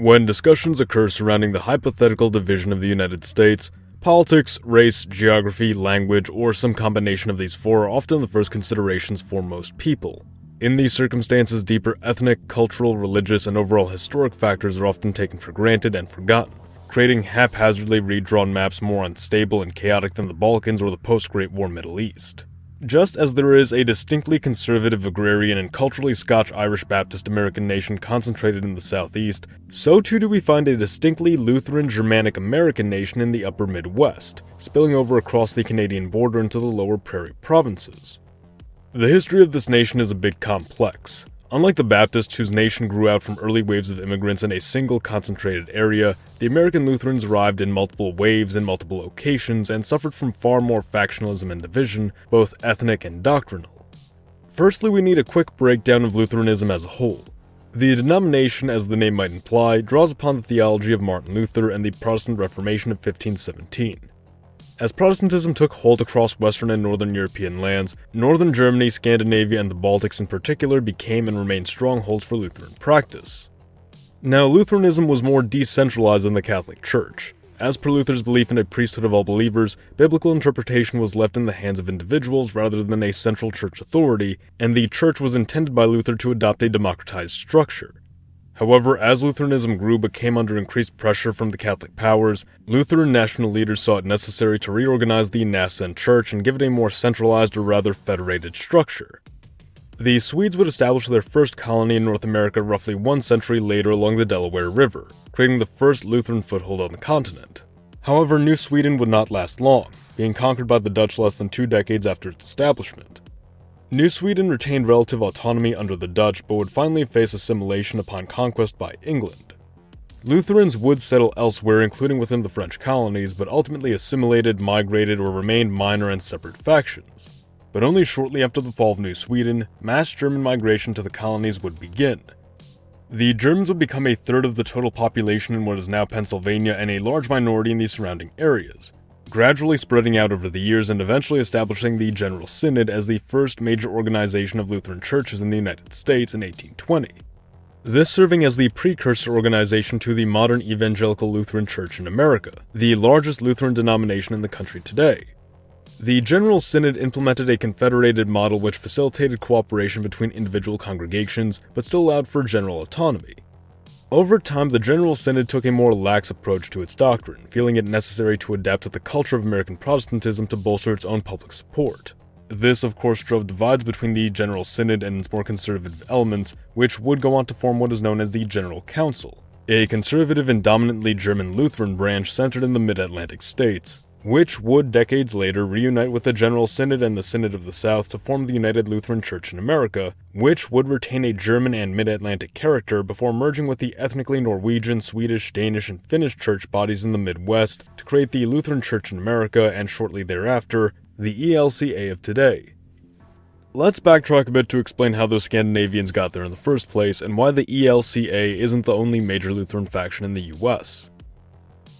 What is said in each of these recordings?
When discussions occur surrounding the hypothetical division of the United States, politics, race, geography, language, or some combination of these four are often the first considerations for most people. In these circumstances, deeper ethnic, cultural, religious, and overall historic factors are often taken for granted and forgotten, creating haphazardly redrawn maps more unstable and chaotic than the Balkans or the post-Great War Middle East. Just as there is a distinctly conservative agrarian and culturally Scotch-Irish Baptist American nation concentrated in the southeast, so too do we find a distinctly Lutheran Germanic American nation in the upper Midwest, spilling over across the Canadian border into the lower Prairie Provinces. The history of this nation is a bit complex. Unlike the Baptists, whose nation grew out from early waves of immigrants in a single concentrated area, the American Lutherans arrived in multiple waves in multiple locations and suffered from far more factionalism and division, both ethnic and doctrinal. Firstly, we need a quick breakdown of Lutheranism as a whole. The denomination, as the name might imply, draws upon the theology of Martin Luther and the Protestant Reformation of 1517. As Protestantism took hold across Western and Northern European lands, Northern Germany, Scandinavia, and the Baltics in particular became and remained strongholds for Lutheran practice. Now, Lutheranism was more decentralized than the Catholic Church. As per Luther's belief in a priesthood of all believers, biblical interpretation was left in the hands of individuals rather than a central church authority, and the church was intended by Luther to adopt a democratized structure. However, as Lutheranism grew but came under increased pressure from the Catholic powers, Lutheran national leaders saw it necessary to reorganize the nascent church and give it a more centralized or rather federated structure. The Swedes would establish their first colony in North America roughly 1 century later along the Delaware River, creating the first Lutheran foothold on the continent. However, New Sweden would not last long, being conquered by the Dutch less than 2 decades after its establishment. New Sweden retained relative autonomy under the Dutch, but would finally face assimilation upon conquest by England. Lutherans would settle elsewhere, including within the French colonies, but ultimately assimilated, migrated, or remained minor and separate factions. But only shortly after the fall of New Sweden, mass German migration to the colonies would begin. The Germans would become a third of the total population in what is now Pennsylvania and a large minority in the surrounding areas, gradually spreading out over the years and eventually establishing the General Synod as the first major organization of Lutheran churches in the United States in 1820. This serving as the precursor organization to the modern Evangelical Lutheran Church in America, the largest Lutheran denomination in the country today. The General Synod implemented a confederated model which facilitated cooperation between individual congregations, but still allowed for general autonomy. Over time, the General Synod took a more lax approach to its doctrine, feeling it necessary to adapt to the culture of American Protestantism to bolster its own public support. This, of course, drove divides between the General Synod and its more conservative elements, which would go on to form what is known as the General Council, a conservative and dominantly German Lutheran branch centered in the Mid-Atlantic states, which would decades later reunite with the General Synod and the Synod of the South to form the United Lutheran Church in America, which would retain a German and Mid-Atlantic character before merging with the ethnically Norwegian, Swedish, Danish, and Finnish church bodies in the Midwest to create the Lutheran Church in America and shortly thereafter, the ELCA of today. Let's backtrack a bit to explain how those Scandinavians got there in the first place and why the ELCA isn't the only major Lutheran faction in the US.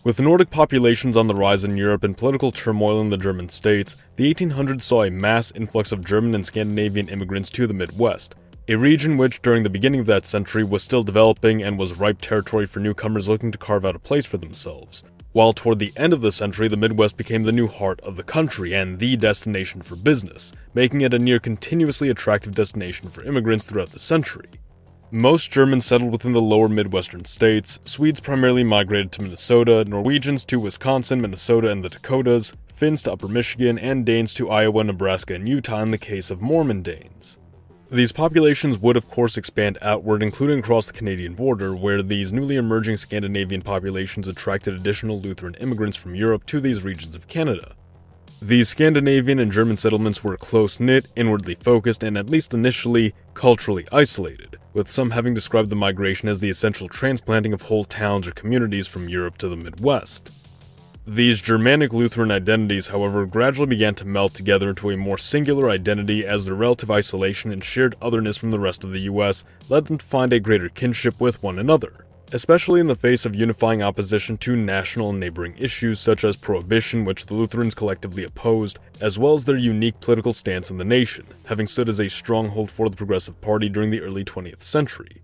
With Nordic populations on the rise in Europe and political turmoil in the German states, the 1800s saw a mass influx of German and Scandinavian immigrants to the Midwest, a region which, during the beginning of that century, was still developing and was ripe territory for newcomers looking to carve out a place for themselves. While toward the end of the century, the Midwest became the new heart of the country and the destination for business, making it a near continuously attractive destination for immigrants throughout the century. Most Germans settled within the lower Midwestern states, Swedes primarily migrated to Minnesota, Norwegians to Wisconsin, Minnesota, and the Dakotas, Finns to Upper Michigan, and Danes to Iowa, Nebraska, and Utah in the case of Mormon Danes. These populations would of course expand outward, including across the Canadian border, where these newly emerging Scandinavian populations attracted additional Lutheran immigrants from Europe to these regions of Canada. These Scandinavian and German settlements were close-knit, inwardly focused, and at least initially, culturally isolated, with some having described the migration as the essential transplanting of whole towns or communities from Europe to the Midwest. These Germanic Lutheran identities, however, gradually began to melt together into a more singular identity as their relative isolation and shared otherness from the rest of the US led them to find a greater kinship with one another, especially in the face of unifying opposition to national and neighboring issues such as prohibition, which the Lutherans collectively opposed, as well as their unique political stance in the nation, having stood as a stronghold for the Progressive Party during the early 20th century.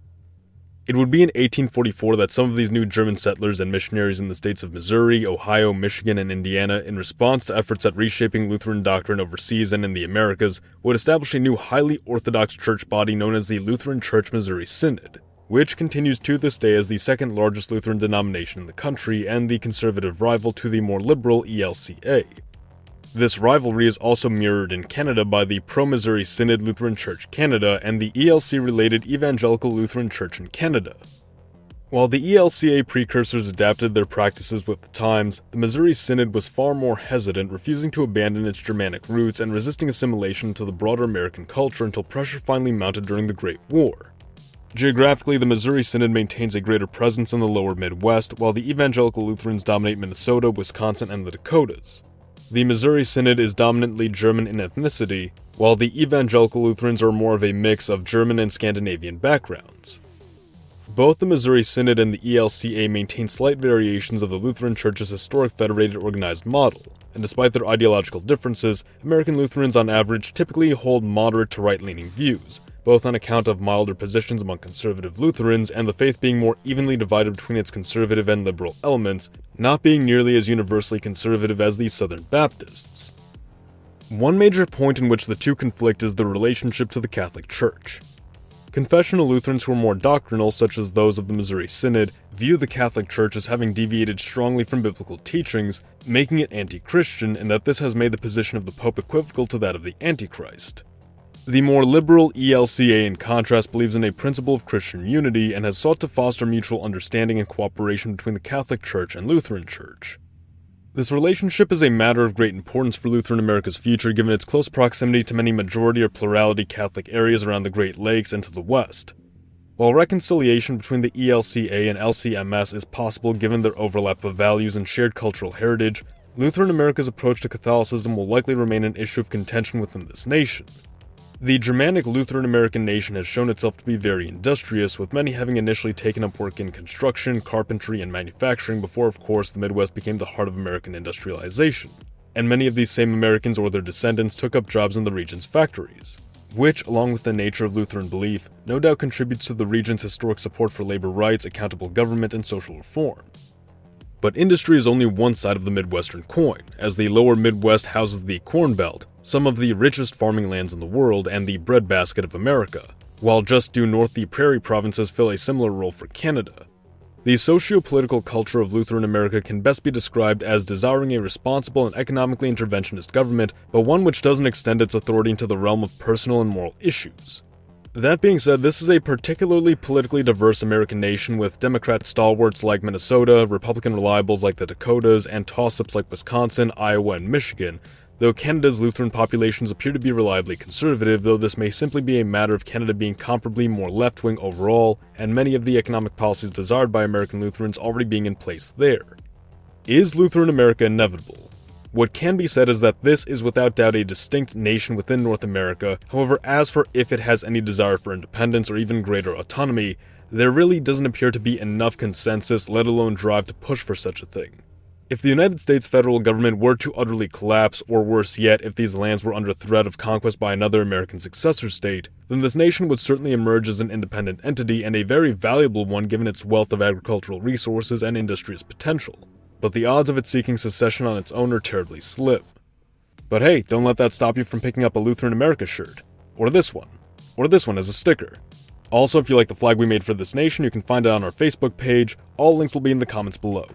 It would be in 1844 that some of these new German settlers and missionaries in the states of Missouri, Ohio, Michigan, and Indiana, in response to efforts at reshaping Lutheran doctrine overseas and in the Americas, would establish a new highly orthodox church body known as the Lutheran Church Missouri Synod, which continues to this day as the second largest Lutheran denomination in the country and the conservative rival to the more liberal ELCA. This rivalry is also mirrored in Canada by the pro-Missouri Synod Lutheran Church Canada and the ELC-related Evangelical Lutheran Church in Canada. While the ELCA precursors adapted their practices with the times, the Missouri Synod was far more hesitant, refusing to abandon its Germanic roots and resisting assimilation to the broader American culture until pressure finally mounted during the Great War. Geographically, the Missouri Synod maintains a greater presence in the lower Midwest, while the Evangelical Lutherans dominate Minnesota, Wisconsin, and the Dakotas. The Missouri Synod is dominantly German in ethnicity, while the Evangelical Lutherans are more of a mix of German and Scandinavian backgrounds. Both the Missouri Synod and the ELCA maintain slight variations of the Lutheran Church's historic federated organized model, and despite their ideological differences, American Lutherans on average typically hold moderate to right-leaning views, both on account of milder positions among conservative Lutherans and the faith being more evenly divided between its conservative and liberal elements, not being nearly as universally conservative as the Southern Baptists. One major point in which the two conflict is the relationship to the Catholic Church. Confessional Lutherans who are more doctrinal, such as those of the Missouri Synod, view the Catholic Church as having deviated strongly from biblical teachings, making it anti-Christian, and that this has made the position of the Pope equivocal to that of the Antichrist. The more liberal ELCA, in contrast, believes in a principle of Christian unity and has sought to foster mutual understanding and cooperation between the Catholic Church and Lutheran Church. This relationship is a matter of great importance for Lutheran America's future given its close proximity to many majority or plurality Catholic areas around the Great Lakes and to the west. While reconciliation between the ELCA and LCMS is possible given their overlap of values and shared cultural heritage, Lutheran America's approach to Catholicism will likely remain an issue of contention within this nation. The Germanic Lutheran American nation has shown itself to be very industrious, with many having initially taken up work in construction, carpentry, and manufacturing before, of course, the Midwest became the heart of American industrialization. And many of these same Americans or their descendants took up jobs in the region's factories, which, along with the nature of Lutheran belief, no doubt contributes to the region's historic support for labor rights, accountable government, and social reform. But industry is only one side of the Midwestern coin, as the lower Midwest houses the Corn Belt, some of the richest farming lands in the world, and the breadbasket of America, while just due north the Prairie Provinces fill a similar role for Canada. The socio-political culture of Lutheran America can best be described as desiring a responsible and economically interventionist government, but one which doesn't extend its authority into the realm of personal and moral issues. That being said, this is a particularly politically diverse American nation with Democrat stalwarts like Minnesota, Republican reliables like the Dakotas, and toss-ups like Wisconsin, Iowa, and Michigan, though Canada's Lutheran populations appear to be reliably conservative, though this may simply be a matter of Canada being comparably more left-wing overall, and many of the economic policies desired by American Lutherans already being in place there. Is Lutheran America inevitable? What can be said is that this is without doubt a distinct nation within North America. However, as for if it has any desire for independence or even greater autonomy, there really doesn't appear to be enough consensus, let alone drive to push for such a thing. If the United States federal government were to utterly collapse, or worse yet, if these lands were under threat of conquest by another American successor state, then this nation would certainly emerge as an independent entity and a very valuable one given its wealth of agricultural resources and industrious potential. But the odds of it seeking secession on its own are terribly slim. But hey, don't let that stop you from picking up a Lutheran America shirt. Or this one as a sticker. Also, if you like the flag we made for this nation, you can find it on our Facebook page. All links will be in the comments below.